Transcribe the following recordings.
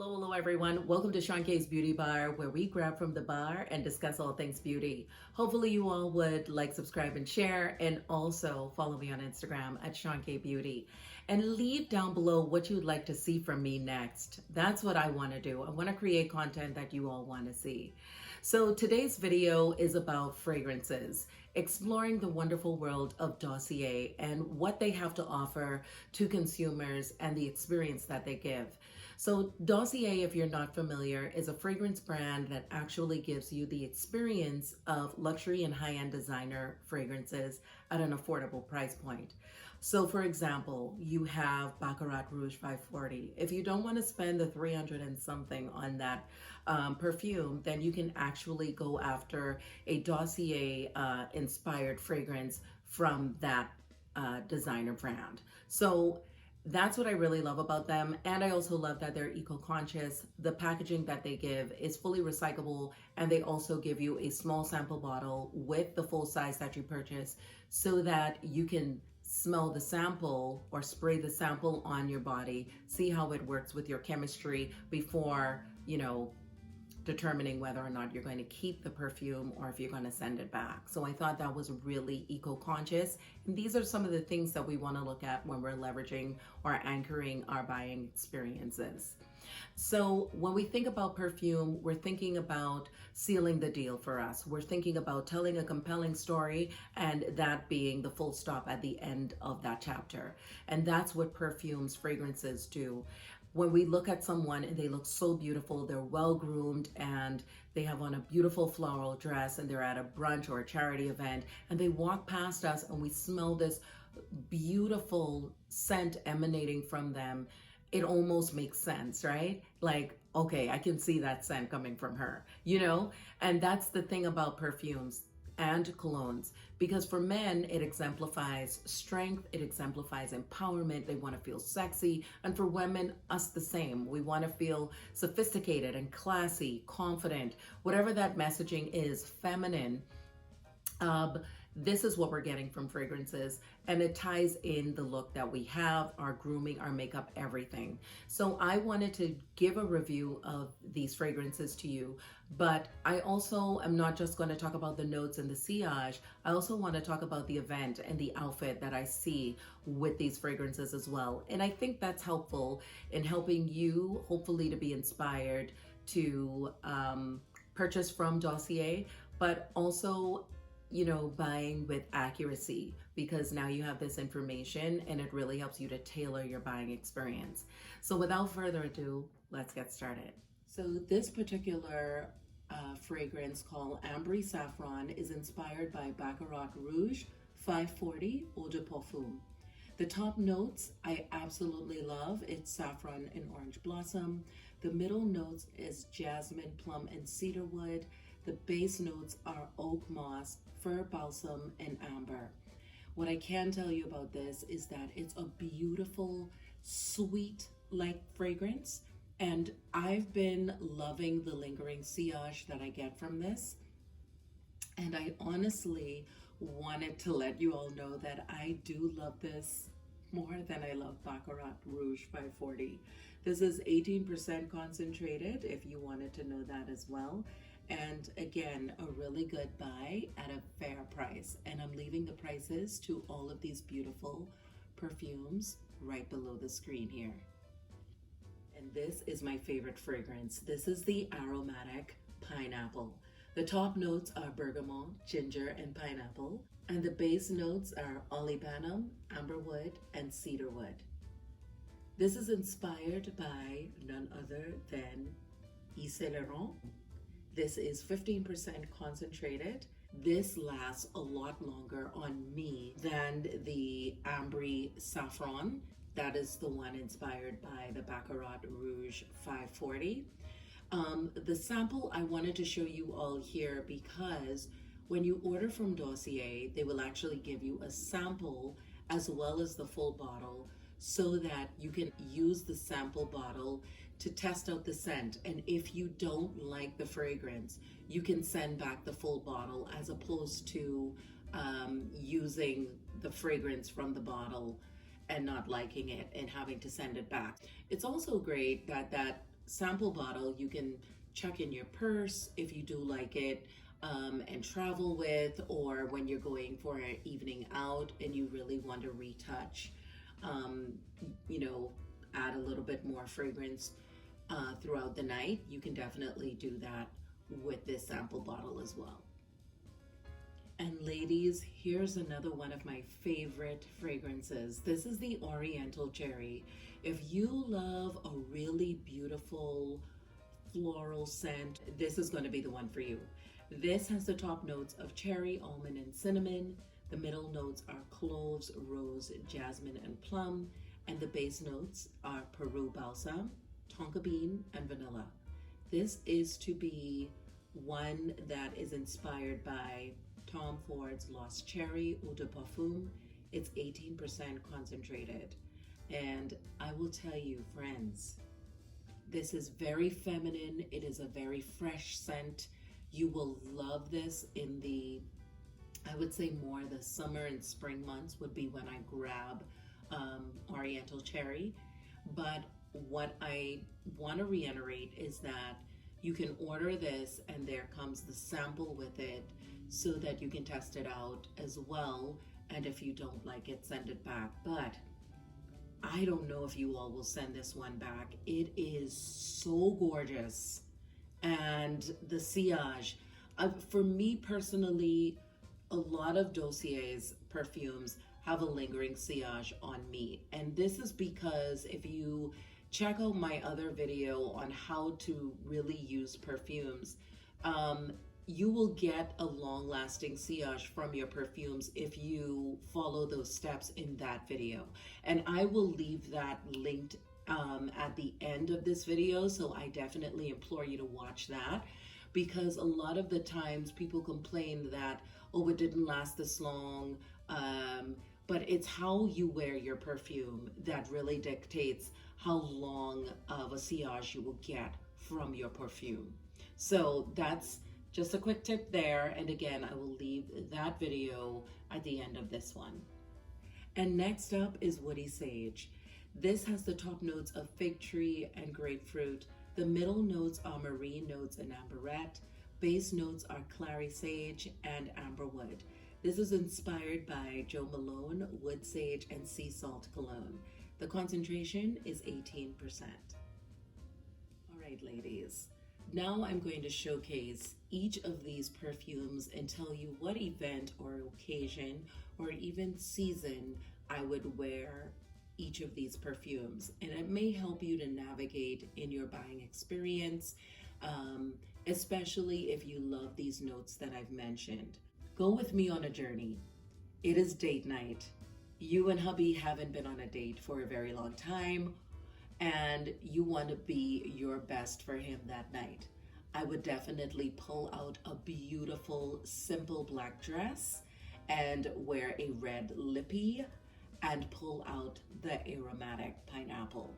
Hello everyone. Welcome to Sean's Beauty Bar, where we grab from the bar and discuss all things beauty. Hopefully you all would like, subscribe, and share, and also follow me on Instagram at SeanKBeauty. And leave down below what you'd like to see from me next. That's what I want to do. I want to create content that you all want to see. So today's video is about fragrances, exploring the wonderful world of Dossier and what they have to offer to consumers and the experience that they give. So Dossier, if you're not familiar, is a fragrance brand that actually gives you the experience of luxury and high-end designer fragrances at an affordable price point. So for example, you have Baccarat Rouge 540. If you don't want to spend the 300 and something on that perfume, then you can actually go after a Dossier inspired fragrance from that designer brand. So that's what I really love about them. And I also love that they're eco-conscious. The packaging that they give is fully recyclable, and they also give you a small sample bottle with the full size that you purchase so that you can smell the sample or spray the sample on your body, see how it works with your chemistry before, determining whether or not you're going to keep the perfume or if you're going to send it back. So I thought that was really eco-conscious. And these are some of the things that we want to look at when we're leveraging or anchoring our buying experiences. So when we think about perfume, we're thinking about sealing the deal for us. We're thinking about telling a compelling story and that being the full stop at the end of that chapter. And that's what perfumes, fragrances do. When we look at someone and they look so beautiful, they're well groomed and they have on a beautiful floral dress and they're at a brunch or a charity event and they walk past us and we smell this beautiful scent emanating from them, it almost makes sense, right? Like, okay, I can see that scent coming from her, And that's the thing about perfumes and colognes, because for men it exemplifies strength, it exemplifies empowerment. They want to feel sexy, and for women, us the same. We want to feel sophisticated and classy, confident, whatever that messaging is, feminine. This is what we're getting from fragrances, and it ties in the look that we have, our grooming, our makeup, everything. So I wanted to give a review of these fragrances to you, but I also am not just going to talk about the notes and the sillage. I also want to talk about the event and the outfit that I see with these fragrances as well. And I think that's helpful in helping you, hopefully, to be inspired to purchase from Dossier, but also buying with accuracy, because now you have this information and it really helps you to tailor your buying experience. So without further ado, let's get started. So this particular fragrance called Ambery Saffron is inspired by Baccarat Rouge 540 Eau de Parfum. The top notes I absolutely love. It's saffron and orange blossom. The middle notes is jasmine, plum, and cedarwood. The base notes are oak moss, fir balsam, and amber. What I can tell you about this is that it's a beautiful, sweet-like fragrance, and I've been loving the lingering sillage that I get from this. And I honestly wanted to let you all know that I do love this more than I love Baccarat Rouge 540. This is 18% concentrated, if you wanted to know that as well. And again, a really good buy at a fair price. And I'm leaving the prices to all of these beautiful perfumes right below the screen here. And this is my favorite fragrance. This is the Aromatic Pineapple. The top notes are bergamot, ginger, and pineapple. And the base notes are olibanum, amberwood, and cedarwood. This is inspired by none other than Yves Saint Laurent. This is 15% concentrated. This lasts a lot longer on me than the Ambery Saffron. That is the one inspired by the Baccarat Rouge 540. The sample I wanted to show you all here because when you order from Dossier, they will actually give you a sample as well as the full bottle so that you can use the sample bottle to test out the scent. And if you don't like the fragrance, you can send back the full bottle as opposed to using the fragrance from the bottle and not liking it and having to send it back. It's also great that that sample bottle you can chuck in your purse if you do like it, and travel with, or when you're going for an evening out and you really want to retouch, you know, add a little bit more fragrance throughout the night. You can definitely do that with this sample bottle as well. And ladies, here's another one of my favorite fragrances. This is the Oriental Cherry. If you love a really beautiful floral scent, this is going to be the one for you. This has the top notes of cherry, almond, and cinnamon. The middle notes are cloves, rose, jasmine, and plum. And the base notes are Peru balsam, tonka bean, and vanilla. This is to be one that is inspired by Tom Ford's Lost Cherry Eau de Parfum. It's 18% concentrated. And I will tell you, friends, this is very feminine. It is a very fresh scent. You will love this in the, I would say more the summer and spring months would be when I grab Oriental Cherry. But what I want to reiterate is that you can order this and there comes the sample with it so that you can test it out as well. And if you don't like it, send it back. But I don't know if you all will send this one back. It is so gorgeous. And the sillage, for me personally, a lot of Dossier's perfumes have a lingering sillage on me. And this is because if you check out my other video on how to really use perfumes, you will get a long-lasting sillage from your perfumes if you follow those steps in that video. And I will leave that linked at the end of this video, so I definitely implore you to watch that, because a lot of the times people complain that, oh, it didn't last this long, but it's how you wear your perfume that really dictates how long of a sillage you will get from your perfume. So that's just a quick tip there, and again, I will leave that video at the end of this one. And next up is Woody Sage. This has the top notes of fig tree and grapefruit. The middle notes are marine notes and amberette. Base notes are clary sage and amberwood. This is inspired by Jo Malone, wood sage, and sea salt cologne. The concentration is 18%. All right, ladies. Now I'm going to showcase each of these perfumes and tell you what event or occasion or even season I would wear each of these perfumes. And it may help you to navigate in your buying experience, especially if you love these notes that I've mentioned. Go with me on a journey. It is date night. You and hubby haven't been on a date for a very long time, and you want to be your best for him that night. I would definitely pull out a beautiful, simple black dress and wear a red lippy and pull out the Aromatic pineapple.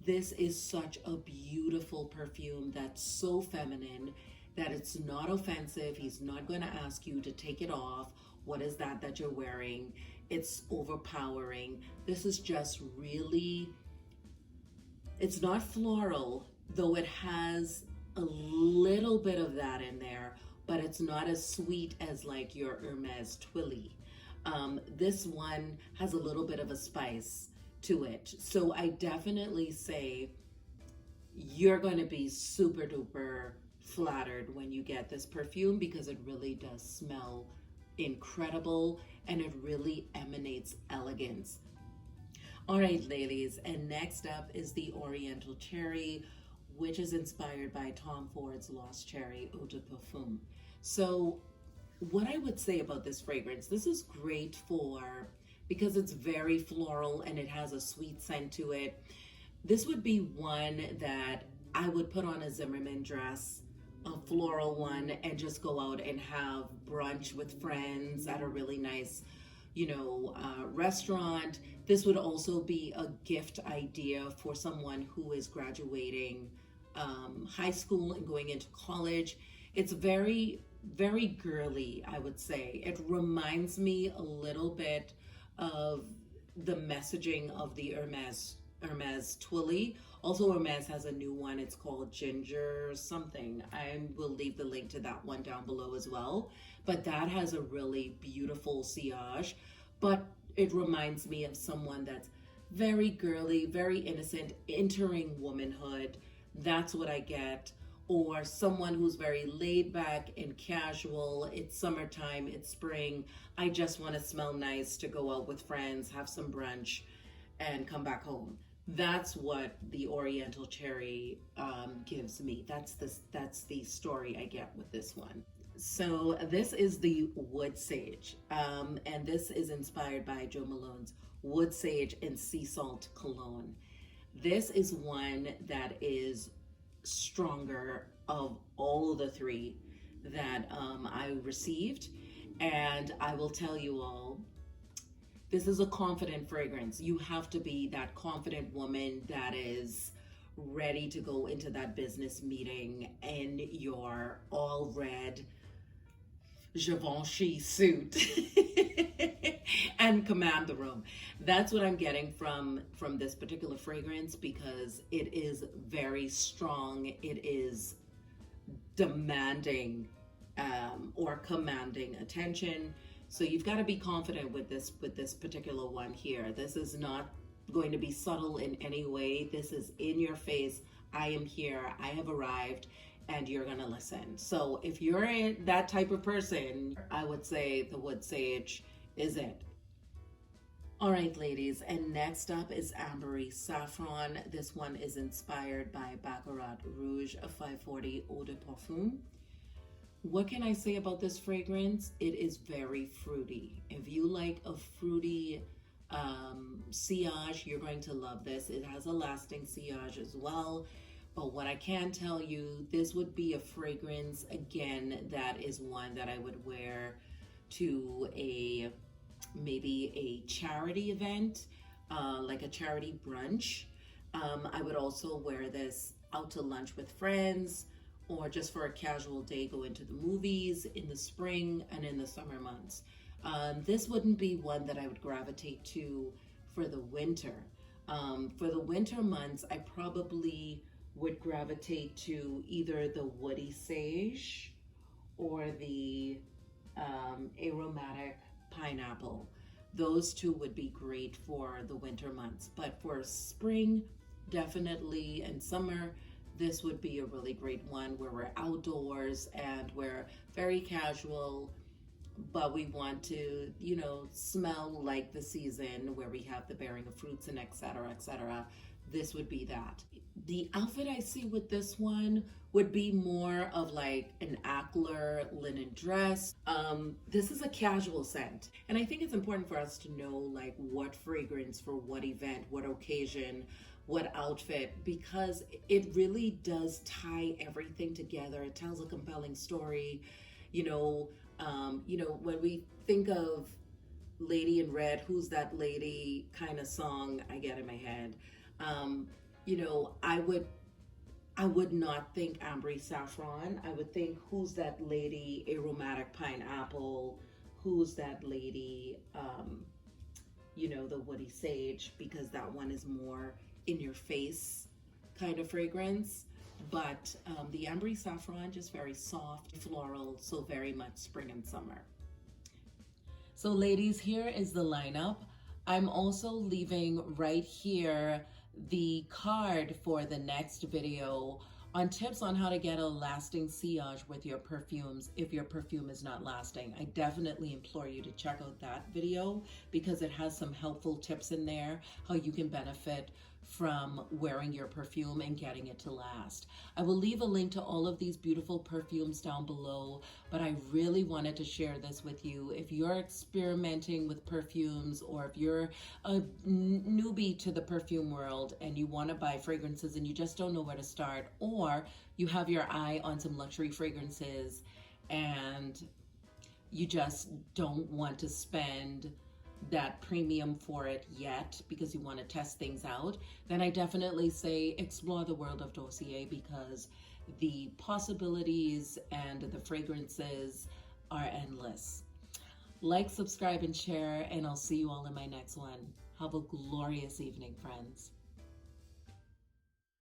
This is such a beautiful perfume that's so feminine that it's not offensive. He's not going to ask you to take it off. What is that you're wearing? It's overpowering. This is just really, it's not floral, though it has a little bit of that in there, but it's not as sweet as like your Hermes Twilly. This one has a little bit of a spice to it. So I definitely say you're going to be super duper flattered when you get this perfume, because it really does smell incredible and it really emanates elegance. All right, ladies, and next up is the Oriental Cherry, which is inspired by Tom Ford's Lost Cherry Eau de Parfum. So what I would say about this fragrance, this is great for, because it's very floral and it has a sweet scent to it. This would be one that I would put on a Zimmermann dress, a floral one, and just go out and have brunch with friends at a really nice, restaurant. This would also be a gift idea for someone who is graduating high school and going into college. It's very, very girly, I would say. It reminds me a little bit of the messaging of the Hermes Hermes Twilly. Also, Hermes has a new one. It's called Ginger something. I will leave the link to that one down below as well. But that has a really beautiful sillage. But it reminds me of someone that's very girly, very innocent, entering womanhood. That's what I get. Or someone who's very laid back and casual. It's summertime, it's spring. I just want to smell nice to go out with friends, have some brunch, and come back home. That's what the Oriental Cherry gives me. That's the story I get with this one. So this is the Wood Sage, and this is inspired by Jo Malone's Wood Sage and Sea Salt Cologne. This is one that is stronger of all the three that I received, and I will tell you all, this is a confident fragrance. You have to be that confident woman that is ready to go into that business meeting in your all red Givenchy suit and command the room. That's what I'm getting from this particular fragrance, because it is very strong. It is demanding or commanding attention. So you've got to be confident with this particular one here. This is not going to be subtle in any way. This is in your face. I am here. I have arrived. And you're gonna listen. So if you're that type of person, I would say the Wood Sage is it. All right, ladies, and next up is Ambery Saffron. This one is inspired by Baccarat Rouge, a 540 Eau de Parfum. What can I say about this fragrance? It is very fruity. If you like a fruity sillage, you're going to love this. It has a lasting sillage as well. But what I can tell you, this would be a fragrance, again, that is one that I would wear to maybe a charity event, like a charity brunch. I would also wear this out to lunch with friends, or just for a casual day, go into the movies in the spring and in the summer months. This wouldn't be one that I would gravitate to for the winter. For the winter months, I probably would gravitate to either the Woody Sage or the Aromatic Pineapple. Those two would be great for the winter months. But for spring, definitely, and summer, this would be a really great one where we're outdoors and we're very casual, but we want to, you know, smell like the season, where we have the bearing of fruits and etc., etc. This would be that. The outfit I see with this one would be more of like an Aqua linen dress. This is a casual scent. And I think it's important for us to know like what fragrance for what event, what occasion, what outfit, because it really does tie everything together. It tells a compelling story. You know, when we think of Lady in Red, Who's That Lady kind of song I get in my head. You know, I would not think Ambery Saffron. I would think Who's That Lady, Aromatic Pineapple, Who's That Lady, you know, the Woody Sage, because that one is more in your face kind of fragrance. But the Ambery Saffron, just very soft, floral, so very much spring and summer. So ladies, here is the lineup. I'm also leaving right here the card for the next video on tips on how to get a lasting sillage with your perfumes if your perfume is not lasting. I definitely implore you to check out that video because it has some helpful tips in there, how you can benefit from wearing your perfume and getting it to last. I will leave a link to all of these beautiful perfumes down below, but I really wanted to share this with you. If you're experimenting with perfumes, or if you're a newbie to the perfume world and you want to buy fragrances and you just don't know where to start, or you have your eye on some luxury fragrances and you just don't want to spend that premium for it yet because you want to test things out, then I definitely say explore the world of Dossier, because the possibilities and the fragrances are endless. Like, subscribe, and share, and I'll see you all in my next one. Have a glorious evening, friends.